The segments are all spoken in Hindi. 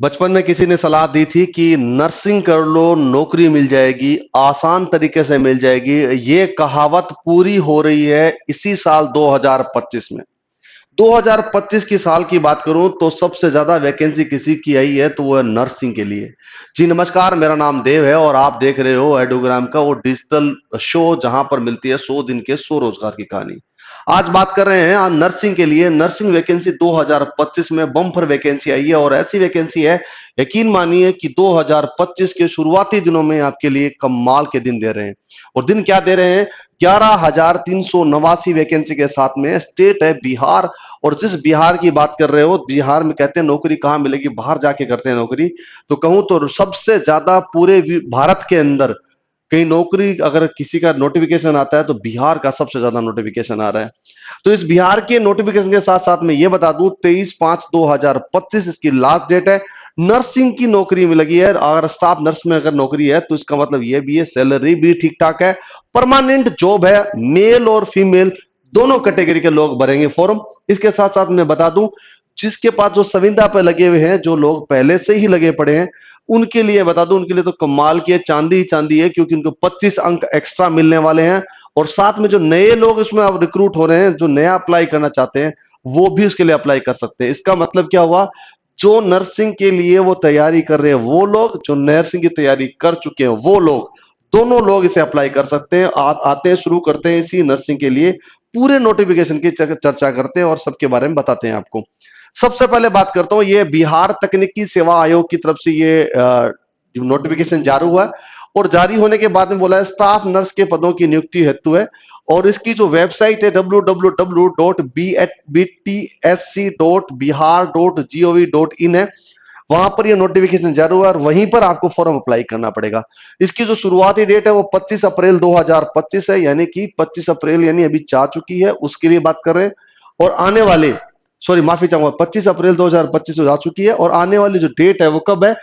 बचपन में किसी ने सलाह दी थी कि नर्सिंग कर लो, नौकरी मिल जाएगी, आसान तरीके से मिल जाएगी। ये कहावत पूरी हो रही है इसी साल 2025 में। 2025 की साल की बात करूं तो सबसे ज्यादा वैकेंसी किसी की आई है तो वो है नर्सिंग के लिए। जी नमस्कार, मेरा नाम देव है और आप देख रहे हो एडोग्राम का वो डिजिटल शो जहां पर मिलती है 100 दिन के 100 रोजगार की कहानी। आज बात कर रहे हैं आज नर्सिंग के लिए। नर्सिंग वैकेंसी 2025 में बम्पर वैकेंसी आई है और ऐसी वैकेंसी है, यकीन मानिए कि 2025 के शुरुआती दिनों में आपके लिए कमाल के दिन दे रहे हैं। और दिन क्या दे रहे हैं? 11,389 वैकेंसी के साथ में। स्टेट है बिहार, और जिस बिहार की बात कर रहे हो, बिहार में कहते हैं नौकरी कहां मिलेगी, बाहर जाके करते हैं नौकरी। तो कहूं तो सबसे ज्यादा पूरे भारत के अंदर कहीं नौकरी अगर किसी का नोटिफिकेशन आता है तो बिहार का सबसे ज्यादा नोटिफिकेशन आ रहा है। तो इस बिहार के नोटिफिकेशन के साथ साथ में ये बता दूं 23/5/2025 इसकी लास्ट डेट है। नर्सिंग की नौकरी में लगी है। अगर स्टाफ नर्स में अगर नौकरी है तो इसका मतलब ये भी है सैलरी भी ठीक ठाक है, परमानेंट जॉब है। मेल और फीमेल दोनों कैटेगरी के लोग भरेंगे फॉर्म। इसके साथ साथ मैं बता दूं, जिसके पास जो संविदा पे लगे हुए हैं, जो लोग पहले से ही लगे पड़े हैं, उनके लिए बता दूं, उनके लिए तो कमाल की है, चांदी ही चांदी है, क्योंकि उनको 25 अंक एक्स्ट्रा मिलने वाले हैं। और साथ में जो नए लोग इसमें अब रिक्रूट हो रहे हैं, जो नया अप्लाई करना चाहते हैं, वो भी उसके लिए अप्लाई कर सकते हैं। इसका मतलब क्या हुआ? जो नर्सिंग के लिए वो तैयारी कर रहे हैं वो लोग, जो नर्सिंग की तैयारी कर चुके हैं वो लोग, दोनों लोग इसे अप्लाई कर सकते हैं। आते हैं, शुरू करते हैं इसी नर्सिंग के लिए। पूरे नोटिफिकेशन की चर्चा करते हैं और सबके बारे में बताते हैं आपको। सबसे पहले बात करता हूं, ये बिहार तकनीकी सेवा आयोग की तरफ से ये नोटिफिकेशन जारी हुआ है। और जारी होने के बाद में बोला है स्टाफ नर्स के पदों की नियुक्ति हेतु है। और इसकी जो वेबसाइट है www.btsc.bihar.gov.in है, वहां पर ये नोटिफिकेशन जारी हुआ है और वहीं पर आपको फॉर्म अप्लाई करना पड़ेगा। इसकी जो शुरुआती डेट है वो 25 अप्रैल 2025 है, यानी कि 25 अप्रैल यानी अभी जा चुकी है, उसके लिए बात कर रहे हैं। और आने वाले, सॉरी माफी चाहूंगा, 25 अप्रैल 2025 हो जा चुकी है। और आने वाली जो डेट है वो कब है?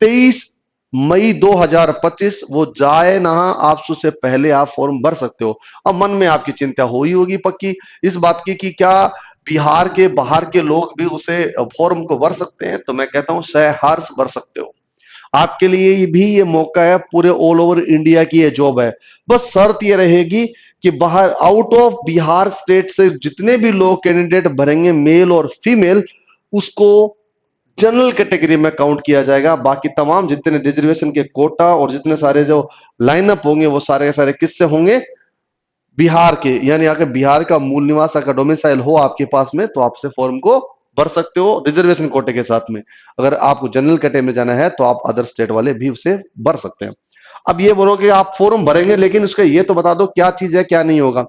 23 मई 2025। वो जाए ना, आप उससे पहले आप फॉर्म भर सकते हो। अब मन में आपकी चिंता हो ही होगी पक्की इस बात की कि क्या बिहार के बाहर के लोग भी उसे फॉर्म को भर सकते हैं? तो मैं कहता हूं सहर्ष भर सकते हो। आपके लिए भी ये मौका है, पूरे ऑल ओवर इंडिया की ये जॉब है। बस शर्त ये रहेगी कि बाहर आउट ऑफ बिहार स्टेट से जितने भी लोग कैंडिडेट भरेंगे, मेल और फीमेल, उसको जनरल कैटेगरी में काउंट किया जाएगा। बाकी तमाम जितने रिजर्वेशन के कोटा और जितने सारे जो लाइनअप होंगे वो सारे के सारे किससे होंगे? बिहार के। यानी अगर बिहार का मूल निवास अगर डोमिसाइल हो आपके पास में तो आपसे फॉर्म को भर सकते हो रिजर्वेशन कोटे के साथ में। अगर आपको जनरल कैटेगरी में जाना है तो आप अदर स्टेट वाले भी उसे भर सकते हैं। अब ये बोलो कि आप फॉर्म भरेंगे, लेकिन उसका ये तो बता दो क्या चीज है क्या नहीं होगा।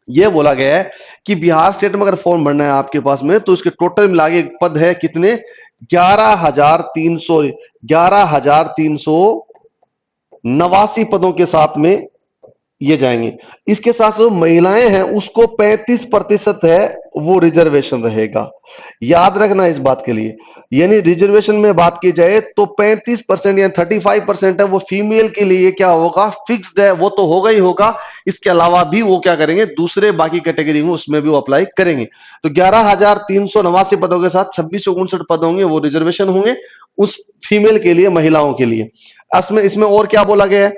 ये बोला गया है कि बिहार स्टेट में अगर फॉर्म भरना है आपके पास में तो इसके टोटल मिला के पद है कितने? 11,389 पदों के साथ में ये जाएंगे। इसके साथ जो महिलाएं हैं उसको 35% है वो रिजर्वेशन रहेगा। याद रखना इस बात के लिए, यानी रिजर्वेशन में बात की जाए तो 35% या 35% है वो फीमेल के लिए क्या होगा? फिक्स्ड है, वो तो होगा ही होगा। इसके अलावा भी वो क्या करेंगे? दूसरे बाकी कैटेगरी में उसमें भी वो अप्लाई करेंगे। तो 11,389 पदों के साथ 2659 पद होंगे वो रिजर्वेशन होंगे उस फीमेल के लिए, महिलाओं के लिए। इसमें इसमें और क्या बोला गया है?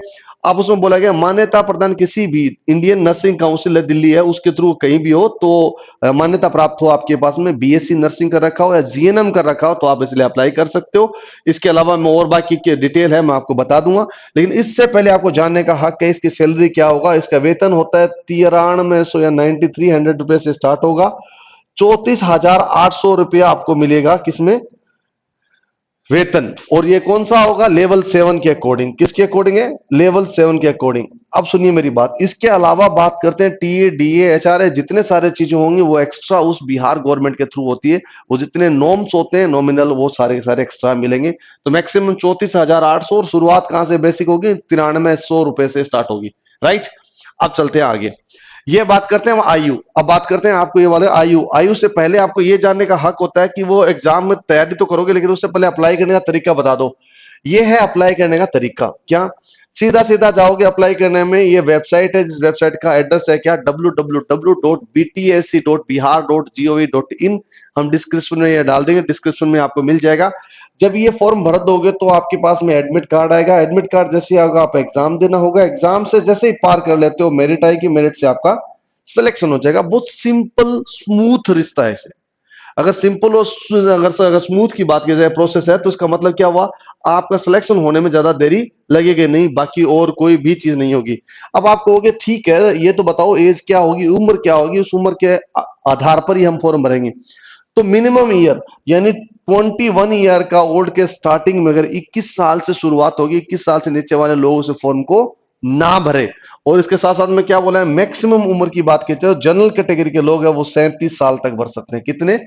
अब उसमें बोला गया मान्यता प्रदान किसी भी इंडियन नर्सिंग काउंसिल है दिल्ली है उसके थ्रू कहीं भी हो तो मान्यता प्राप्त हो, आपके पास में बीएससी नर्सिंग कर रखा हो या जीएनएम कर रखा हो तो आप इसलिए अप्लाई कर सकते हो। इसके अलावा मैं और बाकी के डिटेल है मैं आपको बता दूंगा, लेकिन इससे पहले आपको जानने का हक है इसकी सैलरी क्या होगा। इसका वेतन होता है 9300 या 9300 रुपए से स्टार्ट होगा। 34,800 रुपया आपको मिलेगा किसमें? वेतन। और ये कौन सा होगा? लेवल 7 के अकॉर्डिंग। किसके अकॉर्डिंग है? लेवल 7 के अकॉर्डिंग। अब सुनिए मेरी बात, इसके अलावा बात करते हैं टीए डीए एचआरए जितने सारे चीजें होंगी वो एक्स्ट्रा उस बिहार गवर्नमेंट के थ्रू होती है। वो जितने नॉर्म्स होते हैं नॉमिनल वो सारे के सारे एक्स्ट्रा मिलेंगे। तो मैक्सिमम 34,800 और शुरुआत कहां से बेसिक होगी? 9300 रुपए से स्टार्ट होगी। राइट, अब चलते हैं आगे। ये बात करते हैं आयु। अब बात करते हैं आपको ये वाले आयु। आयु से पहले आपको ये जानने का हक होता है कि वो एग्जाम में तैयारी तो करोगे लेकिन उससे पहले अप्लाई करने का तरीका बता दो। ये है अप्लाई करने का तरीका। क्या? सीधा सीधा जाओगे अप्लाई करने में। ये वेबसाइट है, जिस वेबसाइट का एड्रेस है क्या? www.btsc.bihar.gov.in। हम डिस्क्रिप्शन में ये डाल देंगे, डिस्क्रिप्शन में आपको मिल जाएगा। जब ये फॉर्म भर दोगे तो आपके पास में एडमिट कार्ड आएगा, एडमिट कार्ड जैसे आएगा आप एग्जाम देना होगा, एग्जाम से जैसे ही पार कर लेते हो मेरिट आएगी, मेरिट से आपका सिलेक्शन हो जाएगा। बहुत सिंपल स्मूथ रिश्ता है इसे। अगर सिंपल और अगर स्मूथ की बात की जाए प्रोसेस है तो इसका मतलब क्या हुआ, आपका सिलेक्शन होने में ज्यादा देरी लगेगी नहीं, बाकी और कोई भी चीज नहीं होगी। अब आप कहोगे ठीक है ये तो बताओ एज क्या होगी, उम्र क्या होगी, उस उम्र के आधार पर ही हम फॉर्म भरेंगे। तो मिनिमम ईयर यानी 21 ईयर का ओल्ड के स्टार्टिंग में अगर 21 साल से शुरुआत होगी, 21 साल से नीचे वाले लोग उस फॉर्म को ना भरे। और इसके साथ साथ में क्या बोला है, मैक्सिमम उम्र की बात करते हो जनरल कैटेगरी के लोग हैं वो 37 साल तक भर सकते हैं। कितने?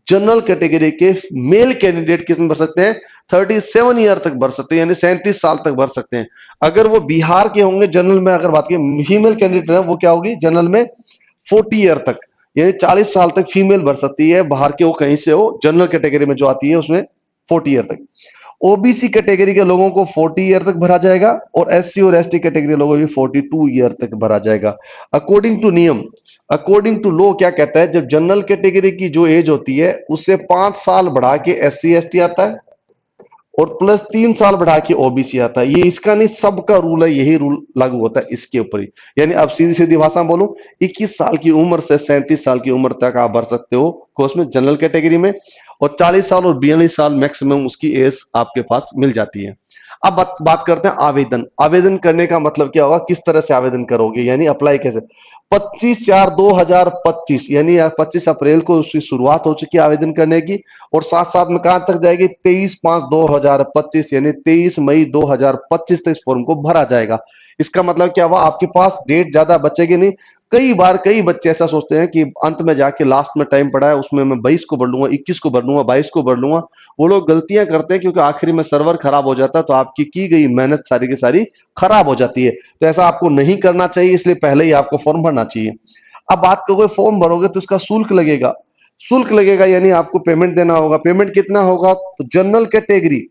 जनरल कैटेगरी के मेल कैंडिडेट कितने भर सकते हैं? 37 ईयर तक भर सकते हैं, यानी 37 साल तक भर सकते हैं। अगर वो बिहार के होंगे जनरल में, अगर बात की फीमेल कैंडिडेट है वो क्या होगी जनरल में 40 ईयर तक, यानी 40 साल तक फीमेल भर सकती है, बाहर के वो कहीं से हो, जनरल कैटेगरी में जो आती है उसमें 40 ईयर तक। ओबीसी कैटेगरी के लोगों को 40 ईयर तक भरा जाएगा और एससी और एसटी कैटेगरी लोगों को भी 42 ईयर तक भरा जाएगा। अकॉर्डिंग टू नियम, अकॉर्डिंग टू लॉ क्या कहता है, जब जनरल कैटेगरी की जो एज होती है उससे 5 साल बढ़ा के एससी एसटी आता है और प्लस 3 साल बढ़ा के ओबीसी आता है। ये इसका नहीं, सबका रूल है, यही रूल लागू होता है इसके ऊपर ही। यानी अब सीधी सीधी भाषा में बोलूं, 21 साल की उम्र से 37 साल की उम्र तक आप भर सकते हो कोर्स में जनरल कैटेगरी में, और 40 साल और 42 साल मैक्सिमम उसकी एज आपके पास मिल जाती है। अब बात करते हैं आवेदन। आवेदन करने का मतलब क्या होगा, किस तरह से आवेदन करोगे, यानी अप्लाई कैसे। 25/4/2025 यानी 25 अप्रैल को उसकी शुरुआत हो चुकी है आवेदन करने की, और साथ साथ में कहां तक जाएगी, 23/5/2025 यानी 23 मई 2025 तक इस फॉर्म को भरा जाएगा। इसका मतलब क्या हुआ, आपके पास डेट ज्यादा बचेगी नहीं। कई बार कई बच्चे ऐसा सोचते हैं कि अंत में जाके लास्ट में टाइम पड़ा है उसमें मैं 22 को भर लूंगा, 21 को भर लूंगा, 22 को भर लूंगा। वो लोग गलतियां करते हैं क्योंकि आखिरी में सर्वर खराब हो जाता है तो आपकी की गई मेहनत सारी की सारी खराब हो जाती है। तो ऐसा आपको नहीं करना चाहिए, इसलिए पहले ही आपको फॉर्म भरना चाहिए। अब बात करोगे फॉर्म भरोगे तो इसका शुल्क लगेगा। शुल्क लगेगा यानी आपको पेमेंट देना होगा। पेमेंट कितना होगा, तो जनरल कैटेगरी,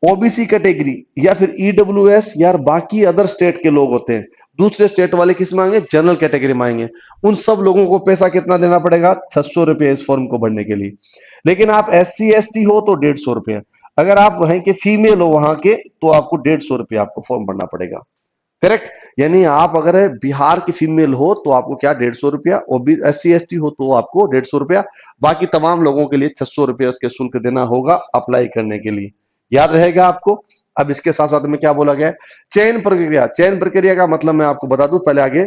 ओबीसी कैटेगरी या फिर ईडब्ल्यूएस या बाकी अदर स्टेट के लोग होते हैं, दूसरे स्टेट वाले किस में आएंगे, जनरल कैटेगरी में आएंगे, उन सब लोगों को पैसा कितना देना पड़ेगा, 600 रुपये इस फॉर्म को भरने के लिए। लेकिन आप SC ST हो तो 150 रुपये, अगर आप वहां के फीमेल हो वहां के तो आपको 150 रुपये आपको फॉर्म भरना पड़ेगा। करेक्ट, यानी आप अगर बिहार की फीमेल हो तो आपको क्या 150 रुपया, और SC ST हो तो आपको 150 रुपया, बाकी तमाम लोगों के लिए 600 रुपये उसके शुल्क देना होगा अप्लाई करने के लिए। याद रहेगा आपको। अब इसके साथ साथ में क्या बोला गया है, चयन प्रक्रिया। चयन प्रक्रिया का मतलब मैं आपको बता दूं पहले आगे,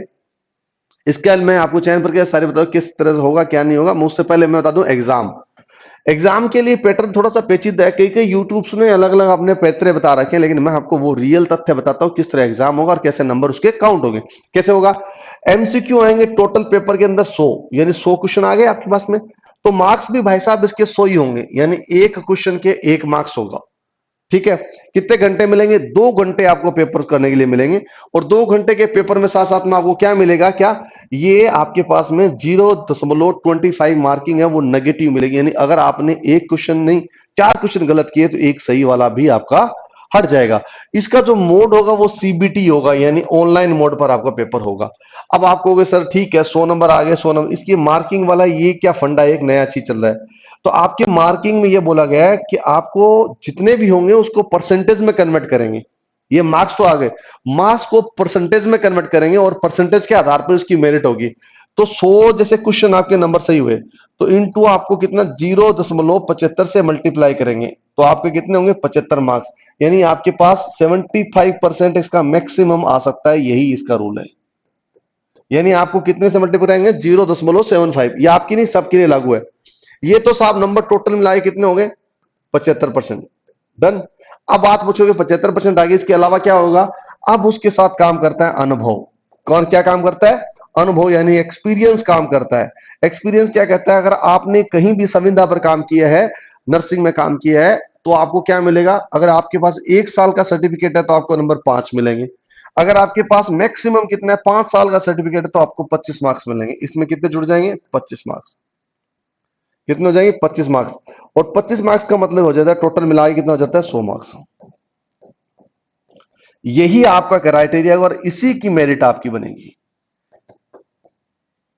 इसके बाद मैं आपको चयन प्रक्रिया सारी बताऊं किस तरह से होगा क्या नहीं होगा। मुझसे पहले मैं बता दूं एग्जाम। एग्जाम के लिए पैटर्न थोड़ा सा पेचीदा है, कई कई यूट्यूब्स ने अलग अलग अपने पैतरे बता रखे हैं, लेकिन मैं आपको वो रियल तथ्य बताता हूं किस तरह एग्जाम होगा और कैसे नंबर उसके काउंट होंगे। कैसे होगा, MCQ आएंगे टोटल पेपर के अंदर 100, यानी 100 क्वेश्चन आ गए आपके पास में, तो मार्क्स भी भाई साहब इसके 100 ही होंगे, यानी एक क्वेश्चन के 1 मार्क्स होगा। ठीक है, कितने घंटे मिलेंगे, 2 घंटे आपको पेपर करने के लिए मिलेंगे, और 2 घंटे के पेपर में साथ साथ में आपको क्या मिलेगा, क्या ये आपके पास में 0.25 मार्किंग है वो नेगेटिव मिलेगी, यानी अगर आपने एक क्वेश्चन नहीं 4 क्वेश्चन गलत किए तो एक सही वाला भी आपका हट जाएगा। इसका जो मोड होगा वो CBT होगा, यानी ऑनलाइन मोड पर आपका पेपर होगा। अब आप कहोगे सर ठीक है 100 नंबर आ गए, 100 नंबर, इसकी मार्किंग वाला ये क्या फंडा है, एक नया चीज चल रहा है। तो आपके मार्किंग में ये बोला गया है कि आपको जितने भी होंगे उसको परसेंटेज में कन्वर्ट करेंगे। ये मार्क्स तो आ गए, मार्क्स को परसेंटेज में कन्वर्ट करेंगे और परसेंटेज के आधार पर उसकी मेरिट होगी। तो 100 जैसे क्वेश्चन आपके नंबर सही हुए तो इनटू आपको कितना 0.75 से मल्टीप्लाई करेंगे तो आपके कितने होंगे 75 मार्क्स, यानी आपके पास 75% इसका मैक्सिमम आ सकता है, यही इसका रूल है। यानी आपको कितने से मल्टीप्लाई करेंगे 0.75, ये आपकी नहीं सबके लिए लागू है। ये तो साहब नंबर टोटल मिलाए कितने हो गए 75%। डन। अब बात पूछोगे 75% आ गई, इसके अलावा क्या होगा, अब उसके साथ काम करता है अनुभव। कौन क्या काम करता है, अनुभव, यानी एक्सपीरियंस काम करता है। एक्सपीरियंस क्या कहता है, अगर आपने कहीं भी संविदा पर काम किया है, नर्सिंग में काम किया है तो आपको क्या मिलेगा, अगर आपके पास 1 साल का सर्टिफिकेट है तो आपको नंबर 5 मिलेंगे। अगर आपके पास मैक्सिमम कितना है 5 साल का सर्टिफिकेट है तो आपको 25 मार्क्स मिलेंगे। इसमें कितने जुड़ जाएंगे 25 मार्क्स, कितने हो जाएंगे 25 मार्क्स, और 25 मार्क्स का मतलब हो जाता है टोटल मिला के कितना हो जाता है 100 मार्क्स। यही आपका क्राइटेरिया और इसी की मेरिट आपकी बनेगी।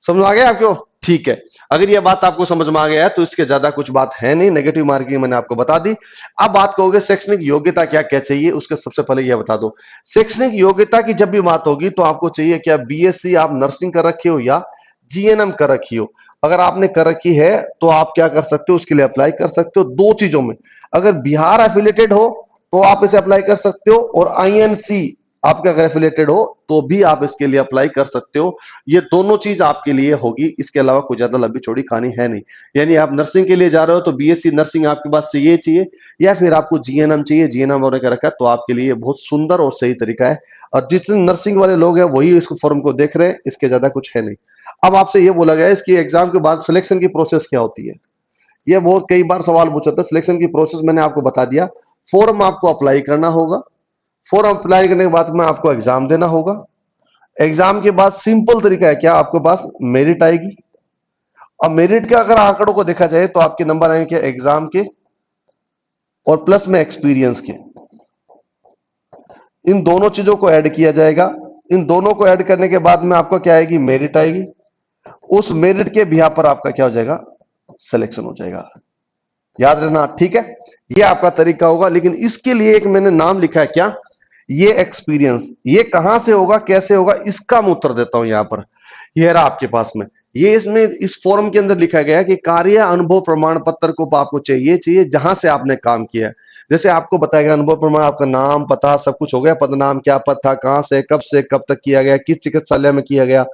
समझ आ गया आपको। ठीक है, अगर यह बात आपको समझ में आ गया है तो इसके ज्यादा कुछ बात है नहीं, नेगेटिव मार्किंग मैंने आपको बता दी। अब बात कहोगे शैक्षणिक योग्यता क्या क्या चाहिए, उसके सबसे पहले यह बता दो। शैक्षणिक योग्यता की जब भी बात होगी तो आपको चाहिए क्या, बीएससी आप नर्सिंग कर रखे हो या जीएनएम कर रखी हो। अगर आपने कर रखी है तो आप क्या कर सकते हो, उसके लिए अप्लाई कर सकते हो दो चीजों में। अगर बिहार एफिलेटेड हो तो आप इसे अप्लाई कर सकते हो, और आईएनसी आपका अगर एफिलेटेड हो तो भी आप इसके लिए अप्लाई कर सकते हो। ये दोनों चीज आपके लिए होगी, इसके अलावा कोई ज्यादा लंबी चौड़ी कहानी है नहीं। यानी आप नर्सिंग के लिए जा रहे हो तो बीएससी नर्सिंग आपके पास चाहिए चाहिए, या फिर आपको जीएनएम चाहिए, जीएनएम होने का रखा है तो आपके लिए बहुत सुंदर और सही तरीका है। और जिस नर्सिंग वाले लोग हैं वही इस फॉर्म को देख रहे हैं, इसके ज्यादा कुछ है नहीं। अब आपसे ये बोला गया है इसकी एग्जाम के बाद सिलेक्शन की प्रोसेस क्या होती है। ये बहुत कई बार सवाल पूछा था। सिलेक्शन की प्रोसेस मैंने आपको बता दिया। फॉर्म आपको अप्लाई करना होगा, फॉर्म अप्लाई करने के बाद में आपको एग्जाम देना होगा। एग्जाम के बाद सिंपल तरीका है क्या, आपके पास मेरिट आएगी। अब मेरिट के अगर आंकड़ों को देखा जाए तो आपके नंबर आएंगे क्या, एग्जाम के और प्लस में एक्सपीरियंस के। इन दोनों चीजों को ऐड किया जाएगा। इन दोनों को ऐड करने के बाद में आपको क्या आएगी, मेरिट आएगी। उस मेरिट के बिहार पर आपका क्या हो जाएगा, सिलेक्शन हो जाएगा। याद रखना, ठीक है। ये आपका तरीका होगा, लेकिन इसके लिए एक मैंने नाम लिखा है क्या, ये एक्सपीरियंस। ये कहां से होगा, कैसे होगा, इसका मैं उत्तर देता हूं यहां पर। ये रहा आपके पास में, ये इसमें इस फॉर्म के अंदर लिखा गया है कि कार्य अनुभव प्रमाण पत्र को आपको चाहिए चाहिए जहां से आपने काम किया है। जैसे आपको बताया गया अनुभव प्रमाण, आपका नाम पता सब कुछ हो गया, पद नाम क्या पद था, कहां से कब तक किया गया, किस चिकित्सालय में किया गया,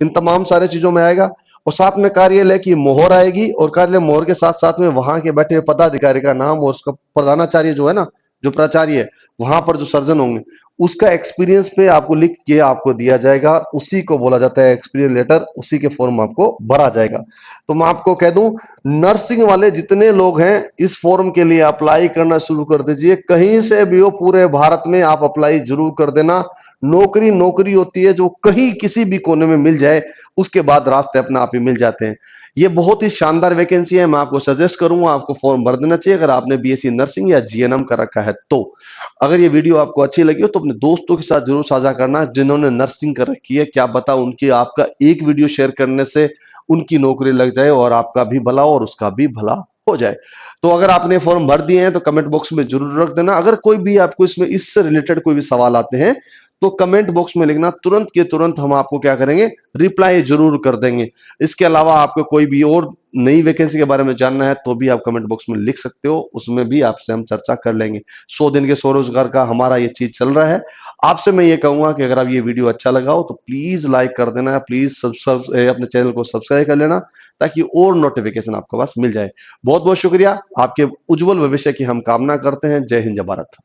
इन तमाम सारे चीजों में आएगा। और साथ में कार्यालय की मोहर आएगी, और कार्यालय मोहर के साथ साथ में वहां के बैठे हुए पदाधिकारी का नाम, और उसका प्रधानाचार्य जो है ना, जो प्राचार्य है, वहां पर जो सर्जन होंगे, उसका एक्सपीरियंस पे आपको लिख के आपको दिया जाएगा। उसी को बोला जाता है एक्सपीरियंस लेटर, उसी के फॉर्म आपको भरा जाएगा। तो मैं आपको कह दूं, नर्सिंग वाले जितने लोग हैं इस फॉर्म के लिए अप्लाई करना शुरू कर दीजिए। कहीं से भी हो, पूरे भारत में आप अप्लाई जरूर कर देना। नौकरी नौकरी होती है जो कहीं किसी भी कोने में मिल जाए, उसके बाद रास्ते अपने आप ही मिल जाते हैं। ये बहुत ही शानदार वैकेंसी है। मैं आपको सजेस्ट करूंगा आपको फॉर्म भर देना चाहिए, अगर आपने बीएससी नर्सिंग या जीएनएम कर रखा है तो। अगर ये वीडियो आपको अच्छी लगी हो तो अपने दोस्तों के साथ जरूर साझा करना जिन्होंने नर्सिंग कर रखी है। क्या पता उनकी आपका एक वीडियो शेयर करने से उनकी नौकरी लग जाए, और आपका भी भला हो और उसका भी भला हो जाए। तो अगर आपने फॉर्म भर दिए हैं तो कमेंट बॉक्स में जरूर रख देना। अगर कोई भी आपको इसमें इससे रिलेटेड कोई भी सवाल आते हैं तो कमेंट बॉक्स में लिखना, तुरंत के तुरंत हम आपको क्या करेंगे, रिप्लाई जरूर कर देंगे। इसके अलावा आपको कोई भी और नई वैकेंसी के बारे में जानना है तो भी आप कमेंट बॉक्स में लिख सकते हो, उसमें भी आपसे हम चर्चा कर लेंगे। 100 दिन के स्वरोजगार का हमारा ये चीज चल रहा है। आपसे मैं ये कहूंगा कि अगर आप ये वीडियो अच्छा लगा हो तो प्लीज लाइक कर देना, प्लीज अपने चैनल को सब्सक्राइब कर लेना, ताकि और नोटिफिकेशन आपके पास मिल जाए। बहुत बहुत शुक्रिया, आपके उज्जवल भविष्य की हम कामना करते हैं। जय हिंद, जय भारत।